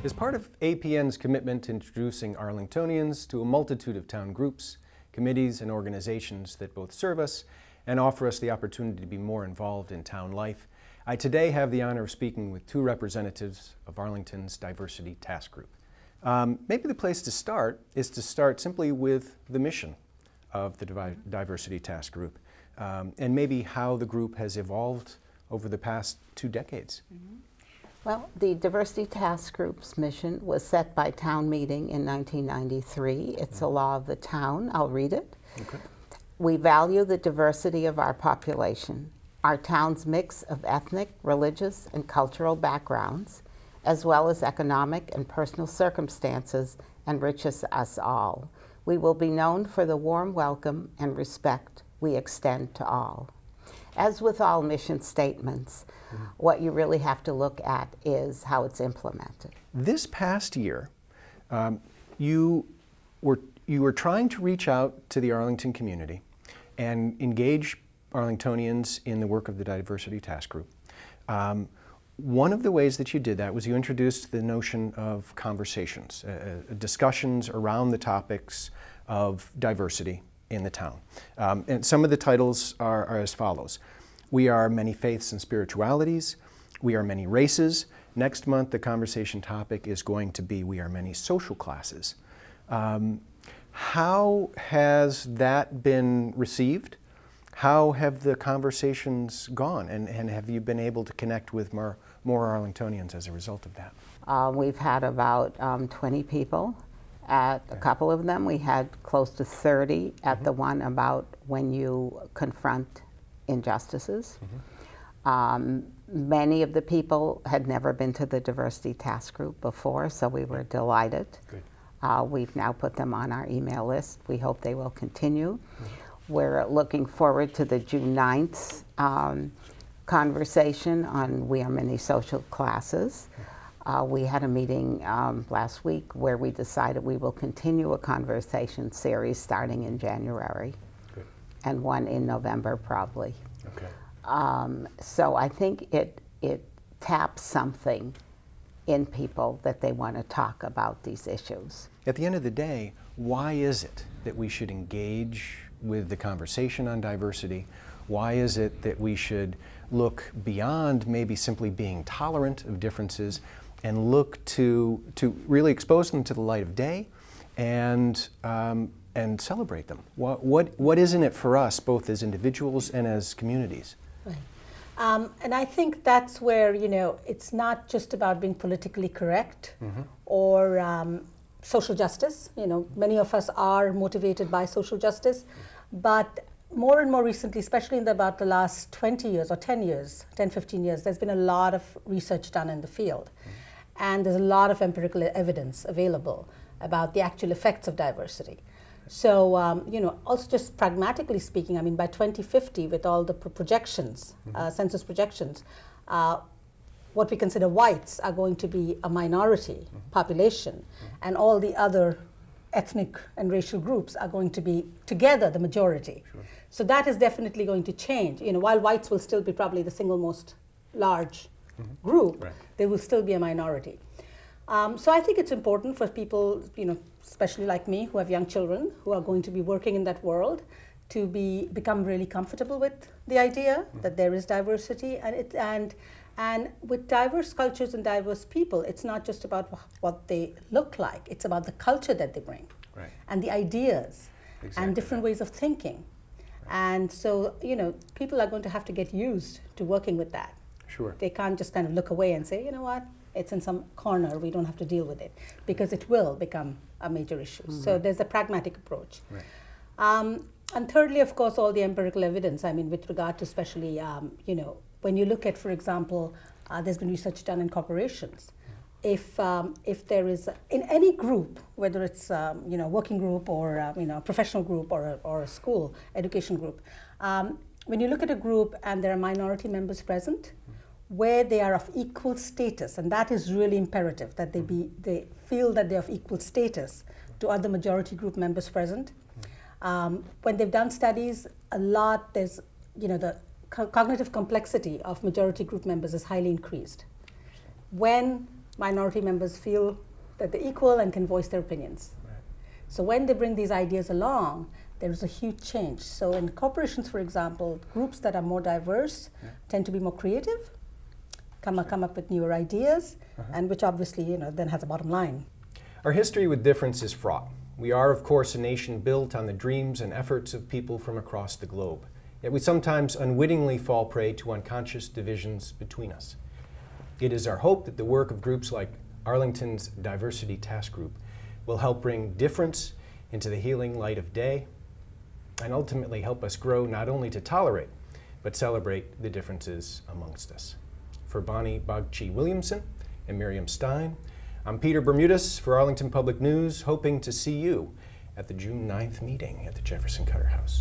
As part of APN's commitment to introducing Arlingtonians to a multitude of town groups, committees, and organizations that both serve us and offer us the opportunity to be more involved in town life, I today have the honor of speaking with two representatives of Arlington's Diversity Task Group. Maybe the place to start is to start simply with the mission of the Diversity Task Group, and maybe how the group has evolved over the past 2 decades. Well, the Diversity Task Group's mission was set by town meeting in 1993. It's a law of the town. I'll read it. Okay. We value the diversity of our population. Our town's mix of ethnic, religious, and cultural backgrounds, as well as economic and personal circumstances, enriches us all. We will be known for the warm welcome and respect we extend to all. As with all mission statements, what you really have to look at is how it's implemented. This past year, you were trying to reach out to the Arlington community and engage Arlingtonians in the work of the Diversity Task Group. One of the ways that you did that was you introduced the notion of conversations, discussions around the topics of diversity in the town. And some of the titles are as follows. We are many faiths and spiritualities. We are many races. Next month, the conversation topic is going to be we are many social classes. How has that been received? How have the conversations gone? And have you been able to connect with more Arlingtonians as a result of that? We've had about 20 people. At a couple of them, we had close to 30 at the one about when you confront injustices. Many of the people had never been to the Diversity Task Group before, so we were delighted. Good. We've now put them on our email list. We hope they will continue. We're looking forward to the June 9th conversation on We Are Many Social Classes. We had a meeting last week where we decided we will continue a conversation series starting in January. Good. And one in November probably. Okay. So I think it taps something in people that they want to talk about these issues. At the end of the day, why is it that we should engage with the conversation on diversity? Why is it that we should look beyond maybe simply being tolerant of differences and look to really expose them to the light of day and celebrate them? What is in it for us, both as individuals and as communities? Right. And I think that's where, it's not just about being politically correct or social justice. Many of us are motivated by social justice, but more and more recently, especially in about the last 20 years or 10 years, 10, 15 years, there's been a lot of research done in the field. And there's a lot of empirical evidence available about the actual effects of diversity. So, also just pragmatically speaking, I mean, by 2050, with all the projections, census projections, what we consider whites are going to be a minority population, and all the other ethnic and racial groups are going to be together the majority. Sure. So that is definitely going to change. While whites will still be probably the single most large group, right, they will still be a minority. So I think it's important for people, especially like me, who have young children who are going to be working in that world, to become really comfortable with the idea that there is diversity, and with diverse cultures and diverse people, it's not just about what they look like, it's about the culture that they bring, right, and the ideas, exactly, and different ways of thinking. Right. And so, people are going to have to get used to working with that. Sure. They can't just kind of look away and say, you know what, it's in some corner, we don't have to deal with it, because it will become a major issue. So there's a pragmatic approach. Right. And thirdly, of course, all the empirical evidence, I mean, with regard to especially, when you look at, for example, there's been research done in corporations. If there is, in any group, whether it's, working group or, professional group or a school education group, when you look at a group and there are minority members present, where they are of equal status, and that is really imperative, that they feel that they're of equal status to other majority group members present. When they've done studies, there's, the cognitive complexity of majority group members is highly increased. When minority members feel that they're equal and can voice their opinions. Right. So when they bring these ideas along, there's a huge change. So in corporations, for example, groups that are more diverse tend to be more creative, come up with newer ideas, and which obviously, then has a bottom line. Our history with difference is fraught. We are, of course, a nation built on the dreams and efforts of people from across the globe. Yet we sometimes unwittingly fall prey to unconscious divisions between us. It is our hope that the work of groups like Arlington's Diversity Task Group will help bring difference into the healing light of day and ultimately help us grow not only to tolerate, but celebrate the differences amongst us. For Bonie, Bagchi, Williamson, and Miriam Stein, I'm Peter Bermudes for Arlington Public News, hoping to see you at the June 9th meeting at the Jefferson Cutter House.